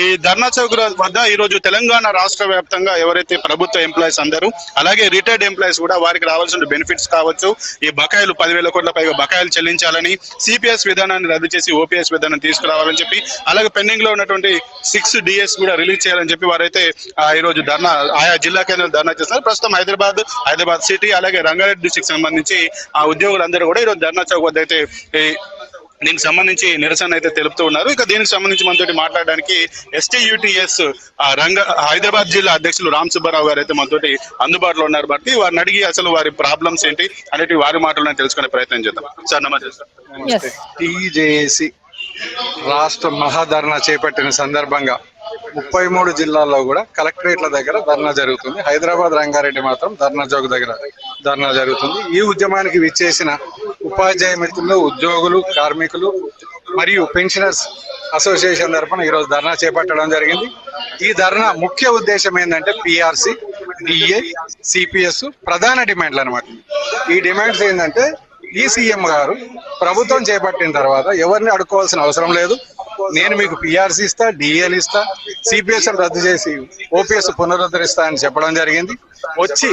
ఈ ధర్నా చౌక్ వద్ద ఈ రోజు తెలంగాణ రాష్ట్ర వ్యాప్తంగా ఎవరైతే ప్రభుత్వ ఎంప్లాయీస్ అందరూ అలాగే రిటైర్డ్ ఎంప్లాయీస్ కూడా వారికి రావాల్సిన బెనిఫిట్స్ కావచ్చు, ఈ బకాయిలు 10,000 కోట్ల పైగా బకాయిలు చెల్లించాలని, సిపిఎస్ విధానాన్ని రద్దు చేసి ఓపీఎస్ విధానం తీసుకురావాలని చెప్పి, అలాగే పెండింగ్ లో ఉన్నటువంటి 6 DS కూడా రిలీజ్ చేయాలని చెప్పి వారైతే ఈ రోజు ధర్నా ఆయా జిల్లా కేంద్రాలు ధర్నా చేస్తున్నారు. ప్రస్తుతం హైదరాబాద్ సిటీ అలాగే రంగారెడ్డి డిస్ట్రిక్ట్ సంబంధించి ఆ ఉద్యోగులందరూ కూడా ఈరోజు ధర్నా చౌక్ వద్ద అయితే దీనికి సంబంధించి నిరసన అయితే తెలుపుతూ ఉన్నారు. ఇక దీనికి సంబంధించి మనతోటి మాట్లాడడానికి STUTS హైదరాబాద్ జిల్లా అధ్యక్షులు రామ్ సుబ్బారావు గారు అయితే మనతోటి అందుబాటులో ఉన్నారు. బట్టి వారిని అడిగి అసలు వారి ప్రాబ్లమ్స్ ఏంటి అనేవి వారి మాటలను తెలుసుకునే ప్రయత్నం చేద్దాం. సార్ నమస్తే సార్. TJAC రాష్ట్ర మహాధర్నా చేపట్టిన సందర్భంగా 33 జిల్లాల్లో కూడా కలెక్టరేట్ల దగ్గర ధర్నా జరుగుతుంది. హైదరాబాద్ రంగారెడ్డి మాత్రం ధర్నా చౌక్ దగ్గర ధర్నా జరుగుతుంది. ఈ ఉద్యమానికి విచ్చేసిన ఉపాధ్యాయ మిత్రులు, ఉద్యోగులు, కార్మికులు మరియు పెన్షనర్స్ అసోసియేషన్ తరఫున ఈరోజు ధర్నా చేపట్టడం జరిగింది. ఈ ధర్నా ముఖ్య ఉద్దేశం ఏంటంటే PRC, DA, CPS ప్రధాన డిమాండ్లు అనమాట. ఈ డిమాండ్స్ ఏంటంటే ఈ సీఎం గారు ప్రభుత్వం చేపట్టిన తర్వాత ఎవరిని అడుక్కోవాల్సిన అవసరం లేదు, నేను మీకు PRC ఇస్తా, DAలు ఇస్తా, CPS రద్దు చేసి OPS పునరుద్ధరిస్తా అని చెప్పడం జరిగింది. వచ్చి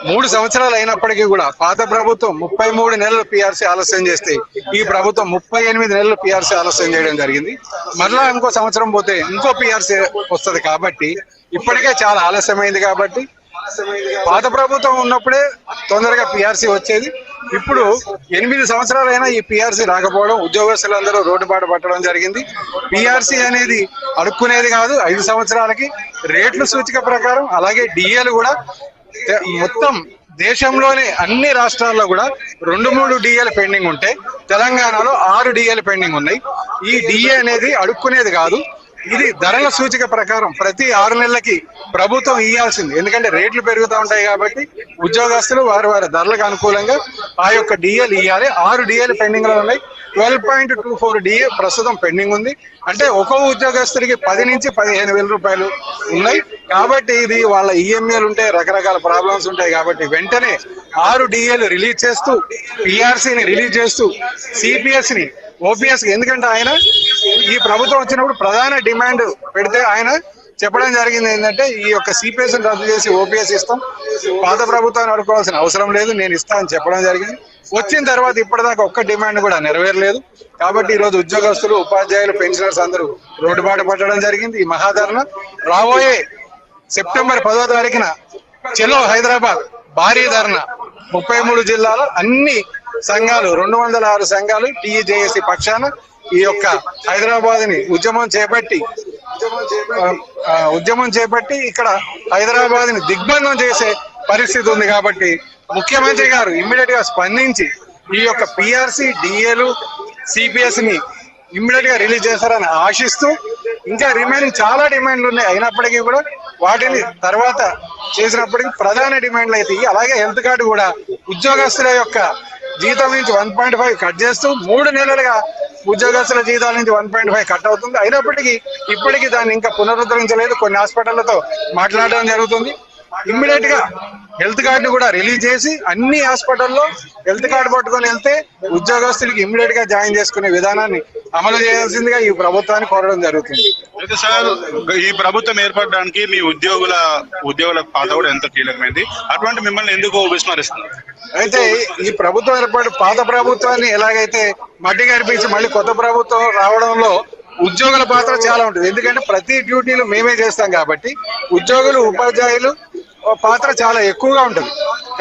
3 సంవత్సరాలు అయినప్పటికీ కూడా పాత ప్రభుత్వం 33 నెలలు PRC ఆలస్యం చేస్తే ఈ ప్రభుత్వం 38 నెలలు PRC ఆలస్యం చేయడం జరిగింది. మరలా ఇంకో సంవత్సరం పోతే ఇంకో PRC వస్తుంది. కాబట్టి ఇప్పటికే చాలా ఆలస్యమైంది. కాబట్టి పాత ప్రభుత్వం ఉన్నప్పుడే తొందరగా PRC వచ్చేది. ఇప్పుడు 8 సంవత్సరాలైనా ఈ PRC రాకపోవడం ఉద్యోగస్తులందరూ రోడ్డు బాట పట్టడం జరిగింది. PRC అనేది అడుక్కునేది కాదు. 5 సంవత్సరాలకి రేట్ల సూచిక ప్రకారం అలాగే DAలు కూడా మొత్తం దేశంలోని అన్ని రాష్ట్రాల్లో కూడా 2-3 DAలు పెండింగ్ ఉంటాయి. తెలంగాణలో 6 DAలు పెండింగ్ ఉన్నాయి. ఈ DA అనేది అడుక్కునేది కాదు, ఇది ధరల సూచిక ప్రకారం ప్రతి 6 నెలలకి ప్రభుత్వం ఇవ్వాల్సింది. ఎందుకంటే రేట్లు పెరుగుతూ ఉంటాయి కాబట్టి ఉద్యోగస్తులు వారి ధరలకు అనుకూలంగా ఆ యొక్క DAలు ఇవ్వాలి. 6 DAలు పెండింగ్ లో ఉన్నాయి. 12.24 DA ప్రస్తుతం పెండింగ్ ఉంది. అంటే ఒక్కో ఉద్యోగస్తుడికి 10 నుంచి 15,000 రూపాయలు ఉన్నాయి. కాబట్టి ఇది వాళ్ళ EMAలు ఉంటాయి, రకరకాల ప్రాబ్లమ్స్ ఉంటాయి. కాబట్టి వెంటనే 6 DAలు రిలీజ్ చేస్తూ, PRCని రిలీజ్ చేస్తూ, CPSని OPS, ఎందుకంటే ఆయన ఈ ప్రభుత్వం వచ్చినప్పుడు ప్రధాన డిమాండ్ పెడితే ఆయన చెప్పడం జరిగింది ఏంటంటే ఈ యొక్క CPS రద్దు చేసి OPS ఇస్తాం, పాత ప్రభుత్వాన్ని అడుకోవాల్సిన అవసరం లేదు, నేను ఇస్తా అని చెప్పడం జరిగింది. వచ్చిన తర్వాత ఇప్పటిదాకా ఒక్క డిమాండ్ కూడా నెరవేరలేదు. కాబట్టి ఈ రోజు ఉద్యోగస్తులు, ఉపాధ్యాయులు, పెన్షనర్స్ అందరూ రోడ్డు బాట పట్టడం జరిగింది. ఈ మహాధర్నా రాబోయే సెప్టెంబర్ 10వ తారీఖున చలో హైదరాబాద్ భారీ ధర్నా 33 జిల్లాలో అన్ని సంఘాలు 206 సంఘాలు TJAC పక్షాన ఈ యొక్క హైదరాబాద్ ని ఉద్యమం చేపట్టి ఇక్కడ హైదరాబాద్ ని దిగ్బంధం చేసే పరిస్థితి ఉంది. కాబట్టి ముఖ్యమంత్రి గారు ఇమ్మీడియట్ గా స్పందించి ఈ యొక్క PRC, DAలు, CPS ని ఇమ్మీడియట్ గా రిలీజ్ చేస్తారని ఆశిస్తూ, ఇంకా రిమైనింగ్ చాలా డిమాండ్లు ఉన్నాయి. అయినప్పటికీ కూడా వాటిని తర్వాత చేసినప్పటికీ ప్రధాన డిమాండ్లు అయితే అలాగే హెల్త్ కార్డు కూడా ఉద్యోగస్తుల యొక్క జీతం నుంచి 1.5 కట్ చేస్తూ 3 నెలలుగా ఉద్యోగస్తుల జీతాల నుంచి 1.5 కట్ అవుతుంది. అయినప్పటికీ ఇప్పటికీ దాన్ని ఇంకా పునరుద్ధరించలేదు. కొన్ని హాస్పిటళ్లతో మాట్లాడడం జరుగుతుంది. ఇమ్మీడియట్ గా హెల్త్ కార్డు కూడా రిలీజ్ చేసి అన్ని హాస్పిటల్లో హెల్త్ కార్డు పట్టుకొని వెళ్తే ఉద్యోగస్తులకి ఇమ్మీడియట్ గా జాయిన్ చేసుకునే విధానాన్ని అమలు చేయాల్సిందిగా ఈ ప్రభుత్వాన్ని కోరడం జరుగుతుంది. అయితే సార్, ఈ ప్రభుత్వం ఏర్పడడానికి మీ ఉద్యోగుల పాత్ర కూడా ఎంతో కీలకమైంది. అటువంటి మిమ్మల్ని ఎందుకు విస్మరిస్తున్నారు? అయితే ఈ ప్రభుత్వం ఏర్పాటు పాత ప్రభుత్వాన్ని ఎలాగైతే మట్టి కనిపించి మళ్ళీ కొత్త ప్రభుత్వం రావడంలో ఉద్యోగుల పాత్ర చాలా ఉంటుంది. ఎందుకంటే ప్రతి డ్యూటీలు మేమే చేస్తాం కాబట్టి ఉద్యోగులు, ఉపాధ్యాయులు పాత్ర చాలా ఎక్కువగా ఉంటుంది.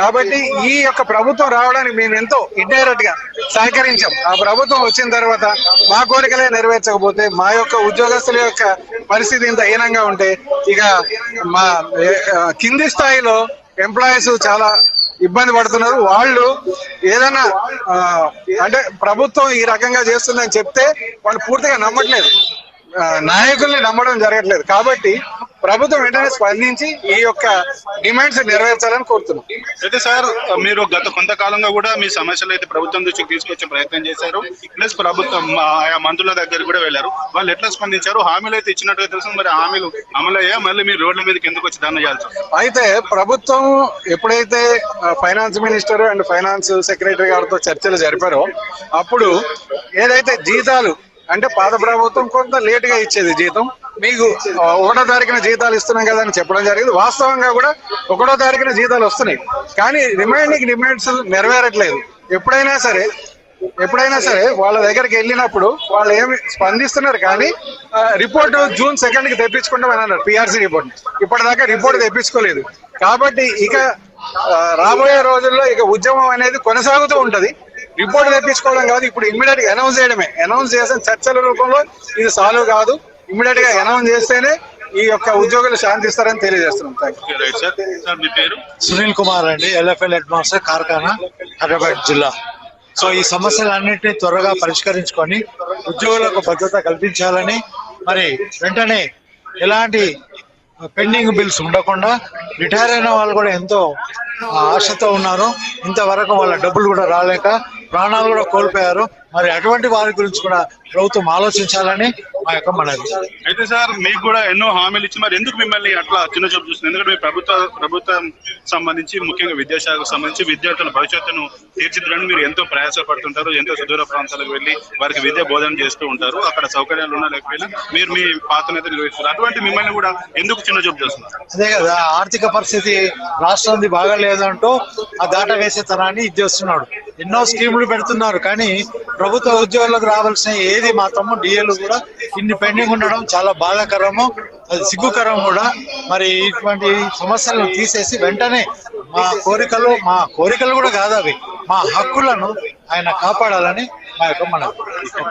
కాబట్టి ఈ యొక్క ప్రభుత్వం రావడానికి మేము ఎంతో ఇండైరెక్ట్ గా సహకరించాం. ఆ ప్రభుత్వం వచ్చిన తర్వాత మా కోరికలే నెరవేర్చకపోతే, మా యొక్క ఉద్యోగస్తుల యొక్క పరిస్థితి ఇంత హీనంగా ఉంటే, ఇక మా కింది స్థాయిలో ఎంప్లాయీస్ చాలా ఇబ్బంది పడుతున్నారు. వాళ్ళు ఏదైనా అంటే ప్రభుత్వం ఈ రకంగా చేస్తుందని చెప్తే వాళ్ళు పూర్తిగా నమ్మట్లేదు, నాయకుల్ని నమ్మడం జరగట్లేదు. కాబట్టి ప్రభుత్వం వెంటనే స్పందించి ఈ యొక్క డిమాండ్స్ నెరవేర్చాలని కోరుతున్నాం. అయితే సార్, మీరు గత కొంతకాలంగా కూడా మీ సమస్యలు అయితే ప్రభుత్వం దృష్టికి తీసుకొచ్చే ప్రయత్నం చేశారు. ప్లస్ ప్రభుత్వం ఆయా మంత్రుల దగ్గర కూడా వెళ్ళారు. వాళ్ళు ఎట్లా స్పందించారు? హామీలు అయితే ఇచ్చినట్టుగా తెలుసు, మరి హామీలు అమలయ్యా? మళ్ళీ మీరు రోడ్ల మీదకి ఎందుకు వచ్చి ధర్నా చేయాల్సి? అయితే ప్రభుత్వం ఎప్పుడైతే finance minister and finance secretary గారితో చర్చలు జరిపారో అప్పుడు ఏదైతే జీతాలు అంటే పాత ప్రభుత్వం కొంత లేట్ గా ఇచ్చేది జీతం. మీకు 1వ తారీఖున జీతాలు ఇస్తున్నాం కదా అని చెప్పడం జరిగింది. వాస్తవంగా కూడా 1వ తారీఖున జీతాలు వస్తున్నాయి, కానీ రిమైనింగ్ డిమాండ్స్ నెరవేరట్లేదు. ఎప్పుడైనా సరే వాళ్ళ దగ్గరికి వెళ్ళినప్పుడు వాళ్ళు ఏమి స్పందిస్తున్నారు, కానీ రిపోర్ట్ జూన్ 2కి తెప్పించుకుంటామని అన్నారు. పిఆర్సీ రిపోర్ట్ ఇప్పటిదాకా రిపోర్ట్ తెప్పించుకోలేదు. కాబట్టి ఇక రాబోయే రోజుల్లో ఇక ఉద్యమం అనేది కొనసాగుతూ ఉంటది. రిపోర్ట్ తెప్పించుకోవడం కాదు, ఇప్పుడు ఇమ్మీడియట్ గా అనౌన్స్ చేయడమే. అనౌన్స్ చేసిన చర్చల రూపంలో ఇది సాల్వ్ కాదు. ఇమ్మీడియట్ గా అనౌన్స్ చేస్తేనే ఈ యొక్క ఉద్యోగులు శాంతిస్తారని తెలియజేస్తున్నాం. సునీల్ కుమార్ అండి, ఎల్ఎఫ్ఎల్ హెడ్ మాస్టర్, కార్ఖానా, హైదరాబాద్ జిల్లా. సో ఈ సమస్యలన్నింటినీ త్వరగా పరిష్కరించుకొని ఉద్యోగులకు భద్రత కల్పించాలని, మరి వెంటనే ఎలాంటి పెండింగ్ బిల్స్ ఉండకుండా రిటైర్ అయిన వాళ్ళు కూడా ఎంతో ఆశతో ఉన్నారు. ఇంతవరకు వాళ్ళ డబ్బులు కూడా రాలేక ప్రాణాలు కూడా కోల్పోయారు. మరి అటువంటి వారి గురించి కూడా ప్రభుత్వం ఆలోచించాలని మా యొక్క మనవి. అయితే సార్, మీకు కూడా ఎన్నో హామీలు ఇచ్చి మరి ఎందుకు మిమ్మల్ని అట్లా చిన్న చూపు చూస్తుంది? ఎందుకంటే మీ ప్రభుత్వం సంబంధించి, ముఖ్యంగా విద్యాశాఖకు సంబంధించి విద్యార్థుల భవిష్యత్తును తీర్చిదిద్దడానికి మీరు ఎంతో ప్రయాసపడుతుంటారు. ఎంతో సుదూర ప్రాంతాలకు వెళ్ళి వారికి విద్య బోధన చేస్తూ ఉంటారు. అక్కడ సౌకర్యాలు ఉన్నా లేకపోయినా మీరు మీ పాత్రనైతే నిర్వహిస్తారు. అటువంటి మిమ్మల్ని కూడా ఎందుకు చిన్న చూపు చూస్తున్నారు? అదే కదా, ఆర్థిక పరిస్థితి రాష్ట్రానికి బాగాలేదంటూ ఆ దాట వేసే తనాన్ని ఇది చేస్తున్నాడు. ఎన్నో స్కీములు పెడుతున్నారు, కానీ ప్రభుత్వ ఉద్యోగులకు రావాల్సిన ఏది మాత్రము డిఏలు కూడా ఇన్ని పెండింగ్ ఉండడం చాలా బాధాకరము, అది సిగ్గుకరం కూడా. మరి ఇటువంటి సమస్యలను తీసేసి వెంటనే మా కోరికలు కూడా కాదు, అవి మా హక్కులను ఆయన కాపాడాలని మా యొక్క మనవి.